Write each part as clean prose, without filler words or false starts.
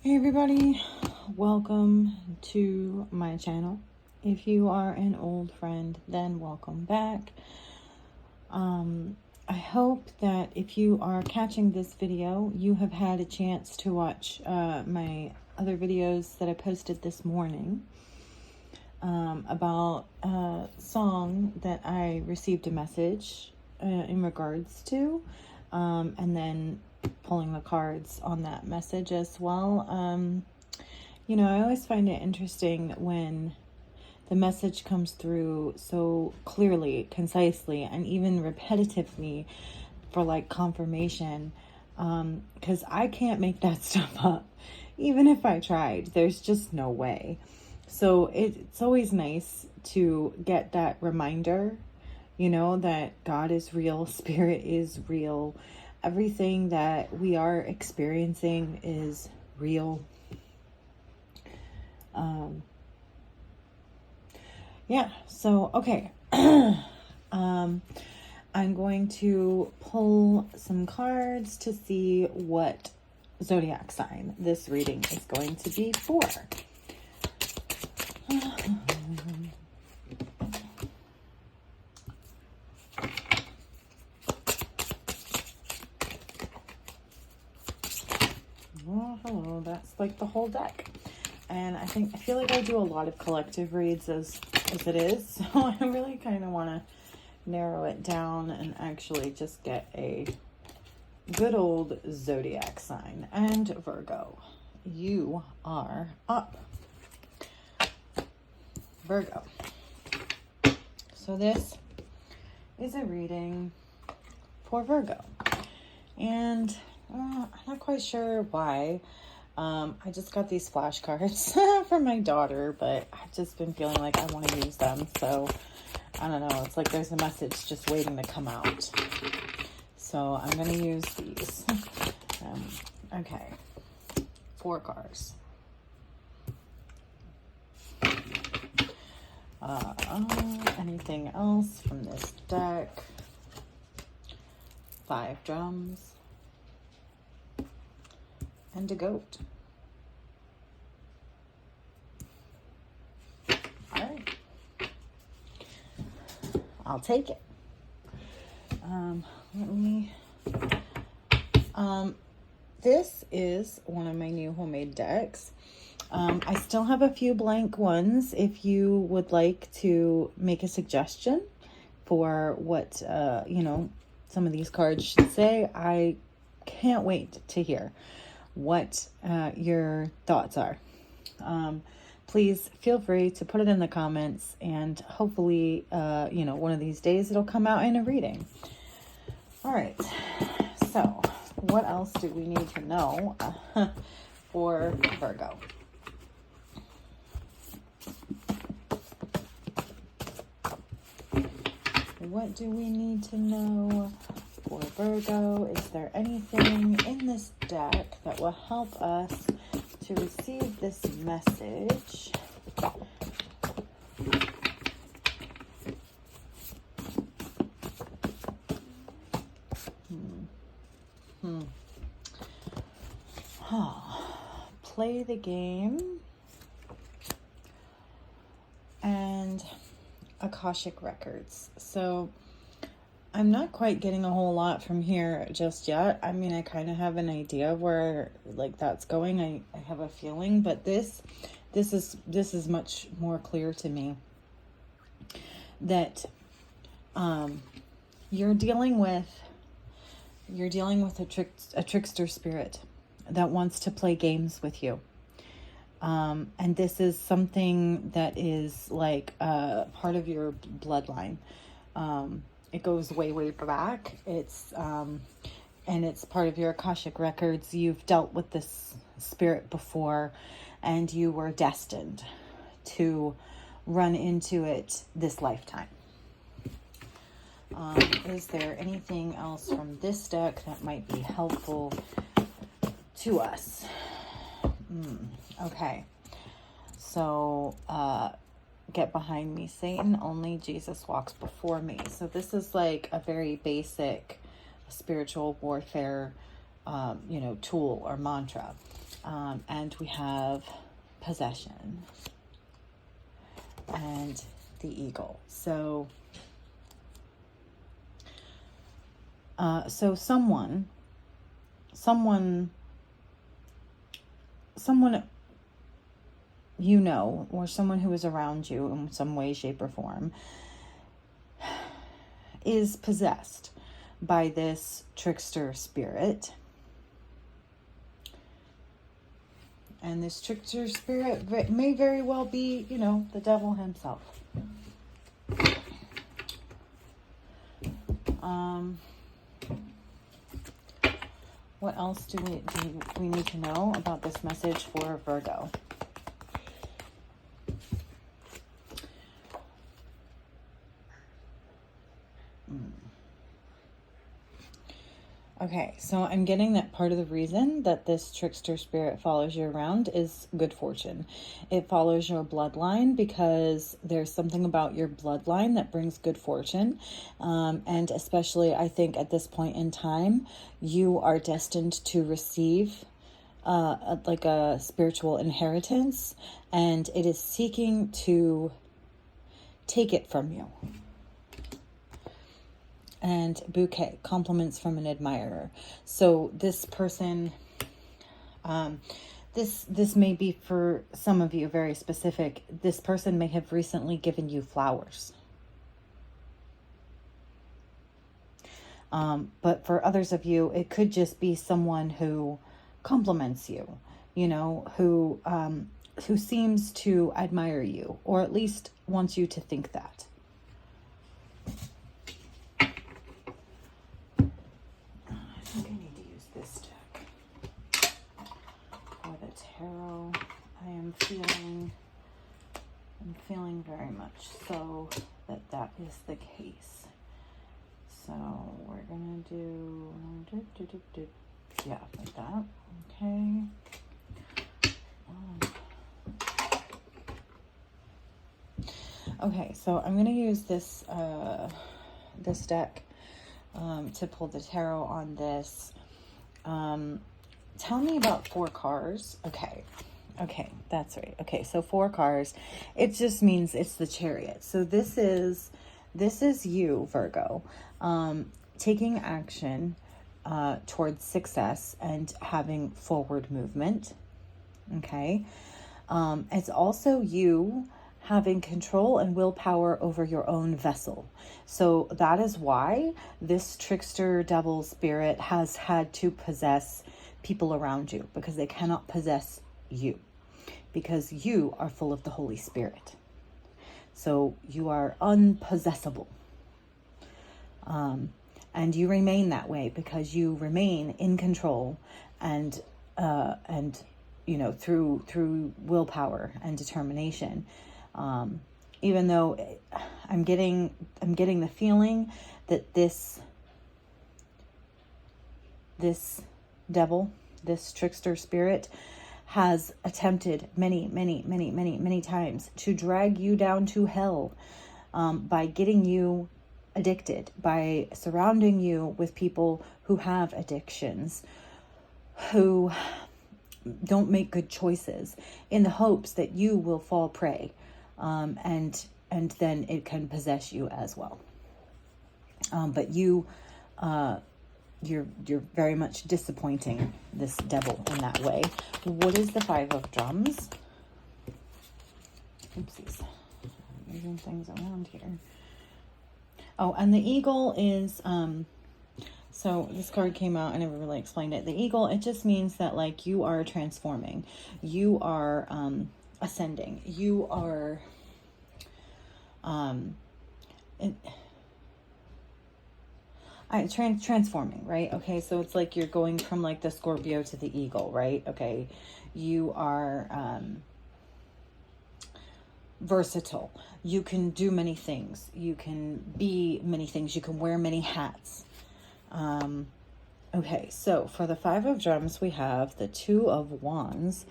Hey everybody, welcome to my channel. If you are an old friend, then welcome back. I hope that if you are catching this video, you have had a chance to watch my other videos that I posted this morning about a song that I received a message in regards to, and then pulling the cards on that message as well. I always find it interesting when the message comes through so clearly, concisely, and even repetitively for like confirmation, because I can't make that stuff up. Even if I tried, there's just no way. So it's always nice to get that reminder, that God is real, spirit is real. Everything that we are experiencing is real. So, okay. I'm going to pull some cards to see what zodiac sign this reading is going to be for. Oh, hello, that's like the whole deck. And I feel like I do a lot of collective reads as it is, so I really kind of want to narrow it down and actually just get a good old zodiac sign. And Virgo, you are up. Virgo. So this is a reading for Virgo. And I'm not quite sure why. I just got these flashcards for my daughter, but I've just been feeling like I want to use them. So I don't know. It's like there's a message just waiting to come out. So I'm going to use these. Okay. 4 cards. Anything else from this deck? 5 drums. And a goat. All right. I'll take it. This is one of my new homemade decks. I still have a few blank ones. If you would like to make a suggestion for what, some of these cards should say, I can't wait to hear what your thoughts are. Please feel free to put it in the comments, and hopefully, one of these days it'll come out in a reading. All right. So what else do we need to know for Virgo? What do we need to know for Virgo? Is there anything in this deck that will help us to receive this message? Play the game and Akashic Records. So I'm not quite getting a whole lot from here just yet. I mean, I kind of have an idea of where that's going. I have a feeling, but this is much more clear to me that you're dealing with a trickster spirit that wants to play games with you. And this is something that is like part of your bloodline. It goes way, way back. It's and it's part of your Akashic Records. You've dealt with this spirit before, and you were destined to run into it this lifetime. Is there anything else from this deck that might be helpful to us? Okay. So, get behind me, Satan. Only Jesus walks before me. So this is like a very basic spiritual warfare, tool or mantra. And we have possession and the eagle. So, someone you know, or someone who is around you in some way, shape, or form, is possessed by this trickster spirit. And this trickster spirit may very well be, you know, the devil himself. What else do we need to know about this message for Virgo? Okay, so I'm getting that part of the reason that this trickster spirit follows you around is good fortune. It follows your bloodline because there's something about your bloodline that brings good fortune. And especially, I think at this point in time, you are destined to receive like a spiritual inheritance, and it is seeking to take it from you. And bouquet, compliments from an admirer. So this person, this may be for some of you very specific. This person may have recently given you flowers. But for others of you, it could just be someone who compliments you, you know, who seems to admire you, or at least wants you to think that. I think I need to use this deck for the tarot. I am feeling very much so that is the case. So we're gonna do yeah, like that. Okay. Okay, so I'm gonna use this this deck to pull the tarot on this. Tell me about 4 cars. Okay, that's right. Okay, so 4 cars. It just means it's the Chariot. So this is you, Virgo, taking action towards success and having forward movement. Okay. It's also you having control and willpower over your own vessel. So that is why this trickster devil spirit has had to possess people around you, because they cannot possess you, because you are full of the Holy Spirit. So you are unpossessable. And you remain that way because you remain in control and you know, through willpower and determination. Even though I'm getting the feeling that this devil, this trickster spirit, has attempted many times to drag you down to hell, by getting you addicted, by surrounding you with people who have addictions, who don't make good choices, in the hopes that you will fall prey, and then it can possess you as well. But you're very much disappointing this devil in that way. What is the 5 of drums? Oopsies, moving things around here. Oh, and the eagle is, so this card came out, I never really explained it. The eagle, it just means that, like, you are transforming. You are ascending. You are transforming, right? Okay, so it's like you're going from, like, the Scorpio to the eagle, right? Okay, you are versatile. You can do many things. You can be many things. You can wear many hats. Okay, so for the 5 of drums, we have the 2 of wands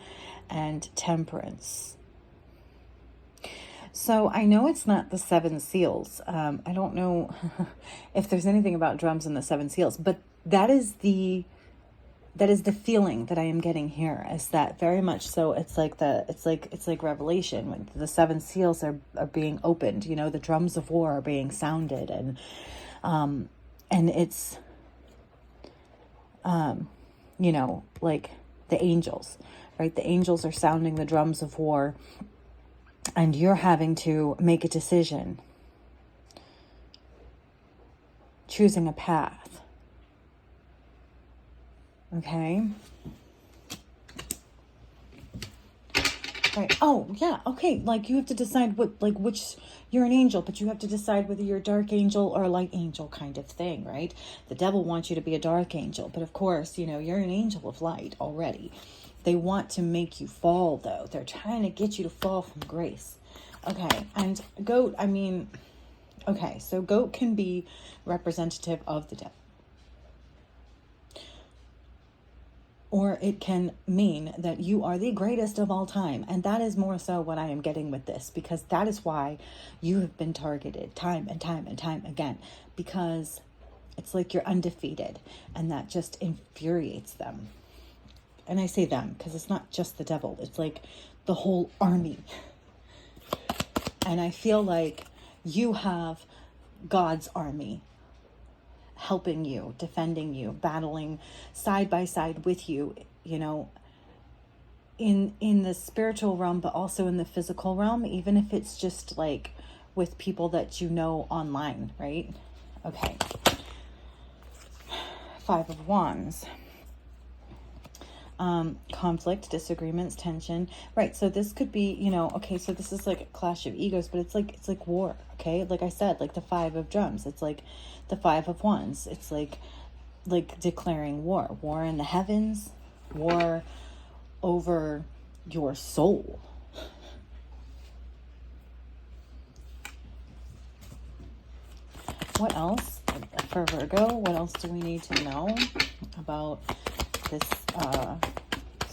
and temperance. So I know it's not the 7 seals. I don't know if there's anything about drums and the 7 seals, but that is the that is the feeling that I am getting here, is that very much so. It's like Revelation when the seven seals are being opened, you know, the drums of war are being sounded, and it's, you know, like the angels, right? The angels are sounding the drums of war, and you're having to make a decision, choosing a path. Okay. Right. Oh, yeah. Okay. Like you have to decide which, you're an angel, but you have to decide whether you're a dark angel or a light angel kind of thing, right? The devil wants you to be a dark angel, but of course, you know, you're an angel of light already. They want to make you fall, though. They're trying to get you to fall from grace. Okay. And goat, I mean, okay. So goat can be representative of the devil. Or it can mean that you are the greatest of all time. And that is more so what I am getting with this, because that is why you have been targeted time and time and time again, because it's like you're undefeated, and that just infuriates them. And I say them because it's not just the devil. It's like the whole army. And I feel like you have God's army helping you, defending you, battling side by side with you, you know, in the spiritual realm, but also in the physical realm, even if it's just like with people that you know online, right? Okay. 5 of Wands. Conflict, disagreements, tension, right? So this could be, you know, okay, so this is like a clash of egos, but it's like war. Okay, like I said, like the 5 of drums, it's like the 5 of Wands, it's like declaring war in the heavens, war over your soul. What else for Virgo? What else do we need to know about this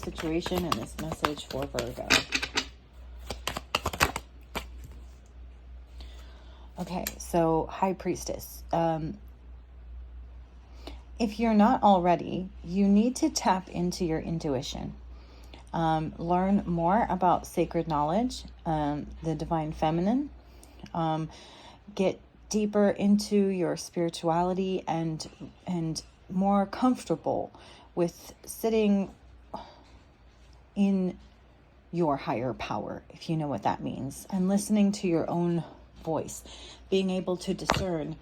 situation and this message for Virgo? Okay, so High Priestess. If you're not already, you need to tap into your intuition. Learn more about sacred knowledge, the divine feminine. Get deeper into your spirituality and more comfortable with sitting in your higher power, if you know what that means, and listening to your own voice, being able to discern,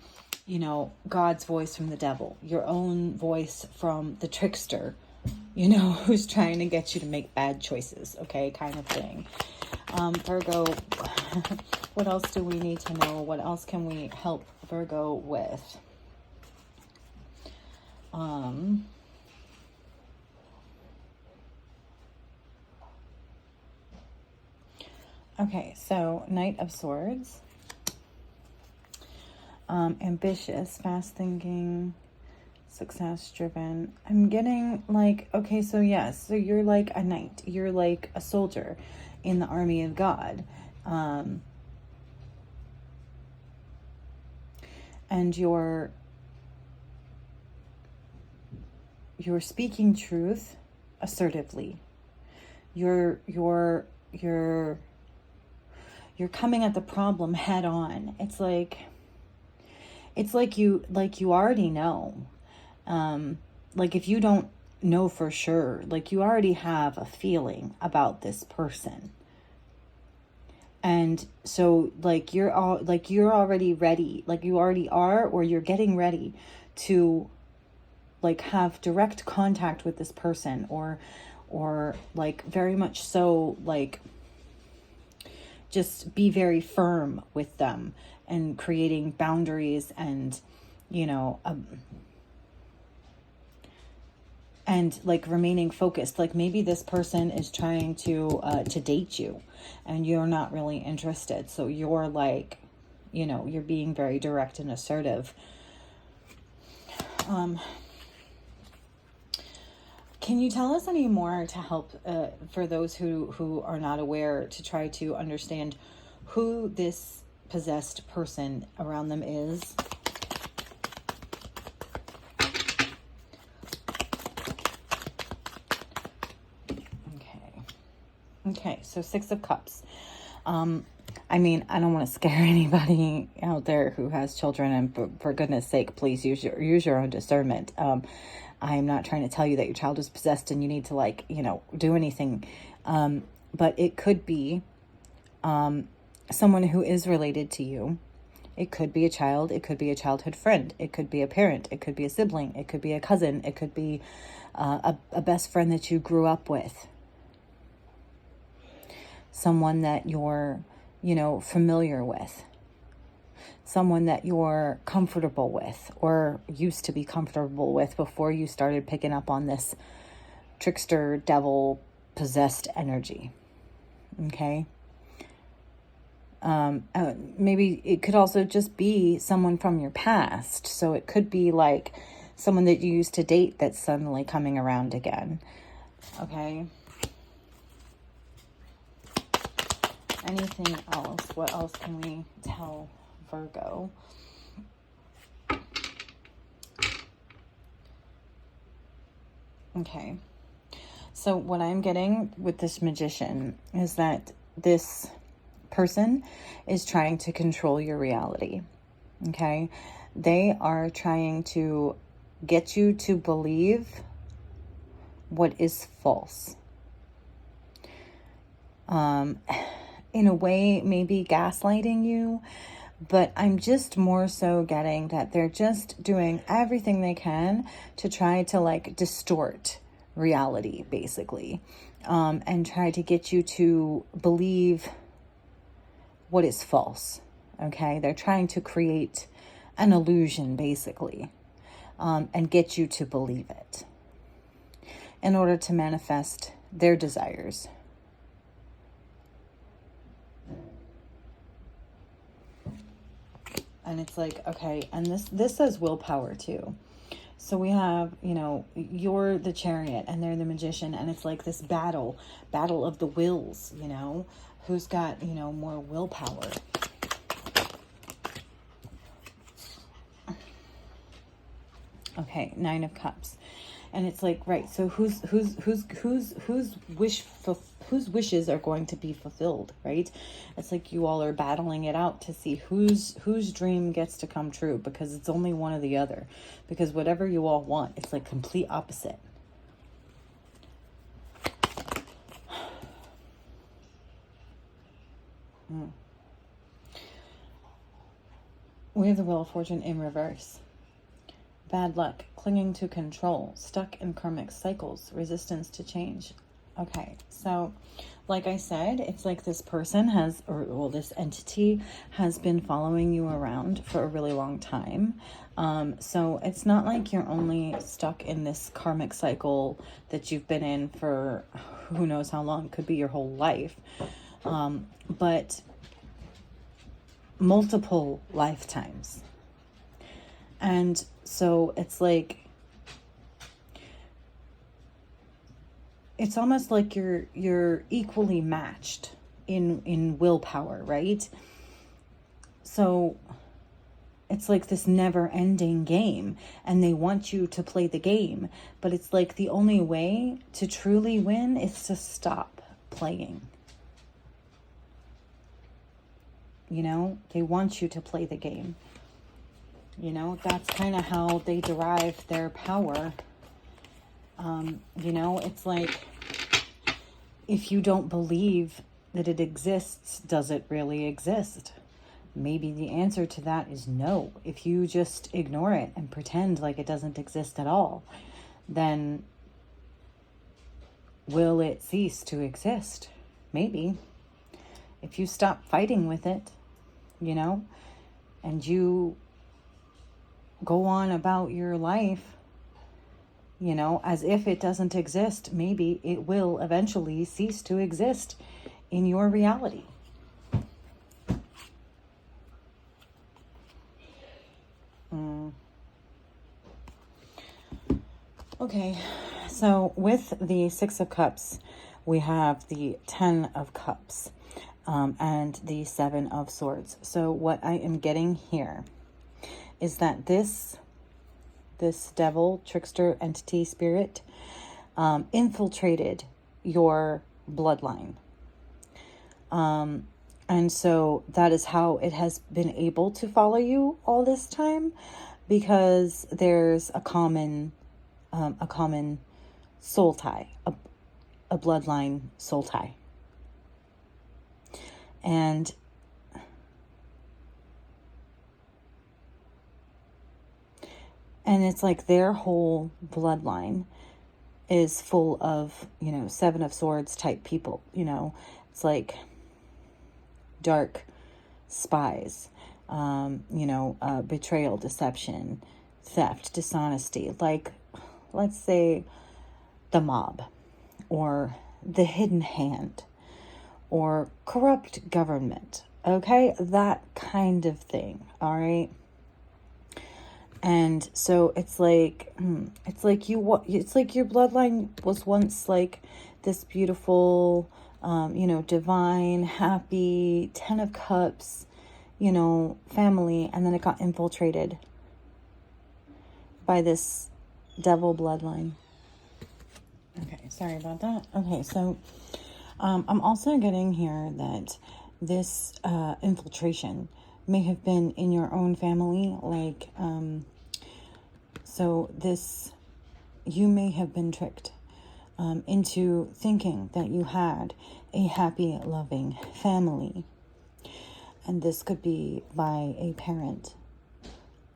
you know, God's voice from the devil, your own voice from the trickster, you know, who's trying to get you to make bad choices, okay, kind of thing. Virgo, what else do we need to know? What else can we help Virgo with? Okay, so Knight of Swords. Ambitious, fast thinking, success driven. I'm getting like, okay, so yes, so you're like a knight, you're like a soldier in the army of God. And you're speaking truth assertively. You're coming at the problem head on. It's like you already know. Like if you don't know for sure, like you already have a feeling about this person. And so like you're already ready, like you already are, or you're getting ready to like have direct contact with this person, or like very much so, like just be very firm with them and creating boundaries and, you know, and like remaining focused. Like maybe this person is trying to date you and you're not really interested. So you're like, you know, you're being very direct and assertive. Can you tell us any more to help for those who are not aware, to try to understand who this possessed person around them is? Okay, so Six of Cups. I mean, I don't want to scare anybody out there who has children, and for goodness sake, please use your own discernment. I'm not trying to tell you that your child is possessed and you need to, like, do anything. But it could be someone who is related to you. It could be a child. It could be a childhood friend. It could be a parent. It could be a sibling. It could be a cousin. It could be a best friend that you grew up with. Someone that you're, familiar with. Someone that you're comfortable with or used to be comfortable with before you started picking up on this trickster, devil, possessed energy. Okay? Maybe it could also just be someone from your past. So it could be like someone that you used to date that's suddenly coming around again. Okay? Anything else? What else can we tell Virgo? Okay. So what I'm getting with this magician is that this person is trying to control your reality. Okay? They are trying to get you to believe what is false. In a way, maybe gaslighting you, but I'm just more so getting that they're just doing everything they can to try to, like, distort reality, basically, and try to get you to believe what is false. Okay? They're trying to create an illusion, basically, and get you to believe it in order to manifest their desires. And it's like, okay, and this says willpower too. So we have, you're the Chariot and they're the Magician, and it's like this battle of the wills, who's got, more willpower. Okay, Nine of Cups. And it's like, right, so whose wishes are going to be fulfilled, right? It's like you all are battling it out to see whose dream gets to come true, because it's only one or the other. Because whatever you all want, it's like complete opposite. We have the Wheel of Fortune in reverse. Bad luck, clinging to control, stuck in karmic cycles, resistance to change. Okay, so like I said, it's like this person this entity has been following you around for a really long time. So it's not like you're only stuck in this karmic cycle that you've been in for who knows how long. It could be your whole life. But multiple lifetimes. And so it's like, it's almost like you're equally matched in willpower, right? So it's like this never-ending game, and they want you to play the game, but it's like the only way to truly win is to stop playing. They want you to play the game. That's kind of how they derive their power. It's like, if you don't believe that it exists, does it really exist? Maybe the answer to that is no. If you just ignore it and pretend like it doesn't exist at all, then will it cease to exist? Maybe. If you stop fighting with it, and you go on about your life, as if it doesn't exist, maybe it will eventually cease to exist in your reality. Okay, so with the Six of Cups, we have the 10 of Cups, and the 7 of Swords. So what I am getting here is that this devil, trickster, entity, spirit, infiltrated your bloodline. And so that is how it has been able to follow you all this time, because there's a common soul tie, a bloodline soul tie. And it's like their whole bloodline is full of, Seven of Swords type people. It's like dark spies, betrayal, deception, theft, dishonesty. Like, let's say the mob, or the hidden hand, or corrupt government. Okay, that kind of thing. All right. And so it's like your bloodline was once like this beautiful, divine, happy, 10 of Cups, family. And then it got infiltrated by this devil bloodline. Okay, sorry about that. Okay, so I'm also getting here that this infiltration may have been in your own family, like, so you may have been tricked into thinking that you had a happy, loving family. And this could be by a parent,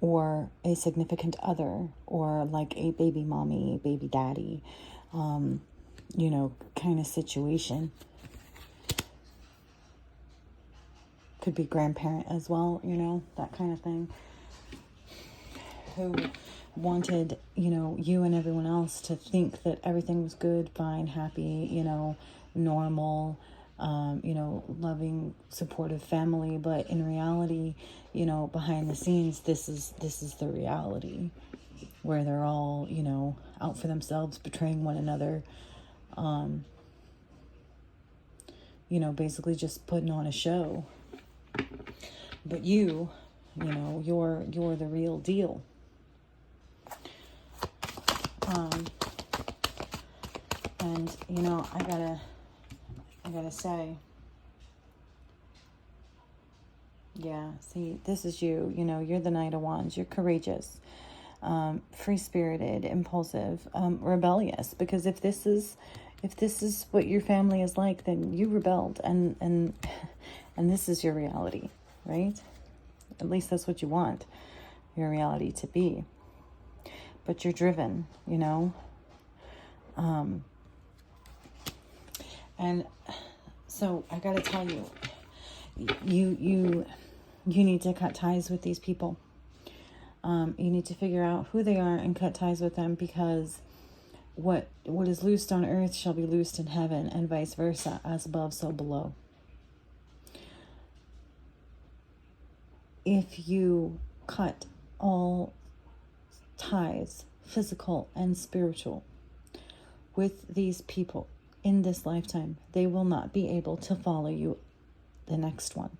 or a significant other, or like a baby mommy, baby daddy, kind of situation. Could be grandparent as well, that kind of thing. Who wanted, you and everyone else to think that everything was good, fine, happy, normal, loving, supportive family. But in reality, behind the scenes, this is the reality, where they're all, out for themselves, betraying one another, basically just putting on a show. But you're the real deal. And I gotta say, yeah, see, this is you. You're the Knight of Wands. You're courageous, free-spirited, impulsive, rebellious. Because if this is what your family is like, then you rebelled, and this is your reality, right? At least that's what you want your reality to be. But you're driven, and so I gotta tell you, you need to cut ties with these people. You need to figure out who they are and cut ties with them, because what is loosed on earth shall be loosed in heaven, and vice versa, as above, so below. If you cut all ties, physical and spiritual, with these people in this lifetime, they will not be able to follow you the next one.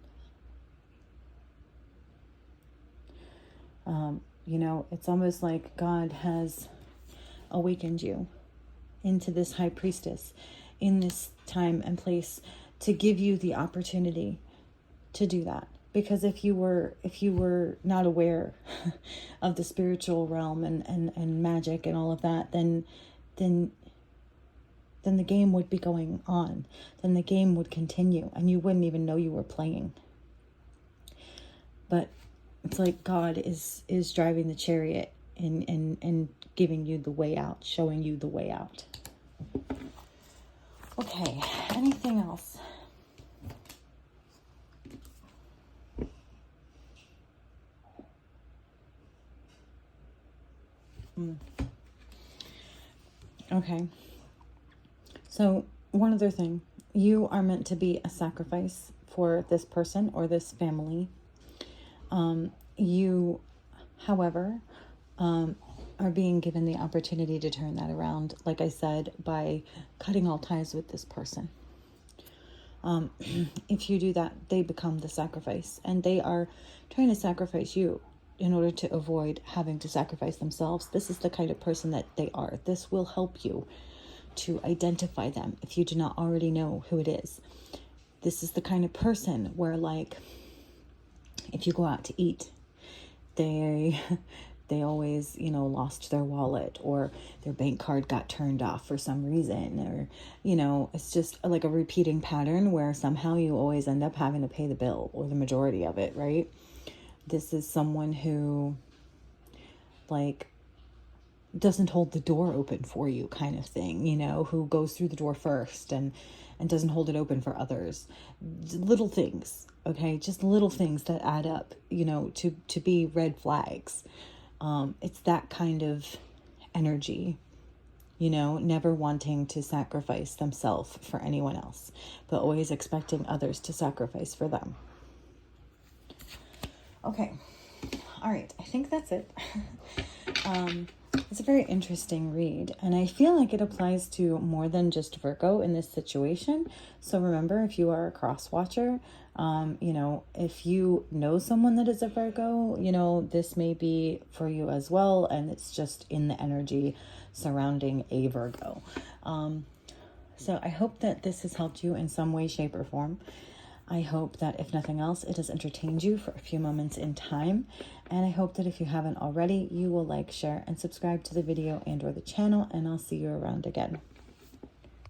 It's almost like God has awakened you into this high priestess in this time and place to give you the opportunity to do that. Because if you were not aware of the spiritual realm and magic and all of that, then the game would be going on. Then the game would continue, and you wouldn't even know you were playing. But it's like God is driving the chariot and giving you the way out, showing you the way out. Okay, anything else? Okay. So one other thing, you are meant to be a sacrifice for this person or this family. You, however, are being given the opportunity to turn that around, like I said, by cutting all ties with this person. If you do that, they become the sacrifice, and they are trying to sacrifice you in order to avoid having to sacrifice themselves. This is the kind of person that they are. This will help you to identify them if you do not already know who it is. This is the kind of person where, like, if you go out to eat, they always, you know, lost their wallet, or their bank card got turned off for some reason, or, you know, it's just like a repeating pattern where somehow you always end up having to pay the bill, or the majority of it, right? This is someone who, like, doesn't hold the door open for you, kind of thing, you know, who goes through the door first and doesn't hold it open for others. Little things, okay? Just little things that add up, you know, to be red flags. It's that kind of energy, you know, never wanting to sacrifice themselves for anyone else, but always expecting others to sacrifice for them. Okay. All right. I think that's it. It's a very interesting read, and I feel like it applies to more than just Virgo in this situation. So remember, if you are a cross watcher, you know, if you know someone that is a Virgo, you know, this may be for you as well, and it's just in the energy surrounding a Virgo. So I hope that this has helped you in some way, shape, or form. I hope that if nothing else, it has entertained you for a few moments in time. And I hope that if you haven't already, you will like, share, and subscribe to the video and or the channel, and I'll see you around again.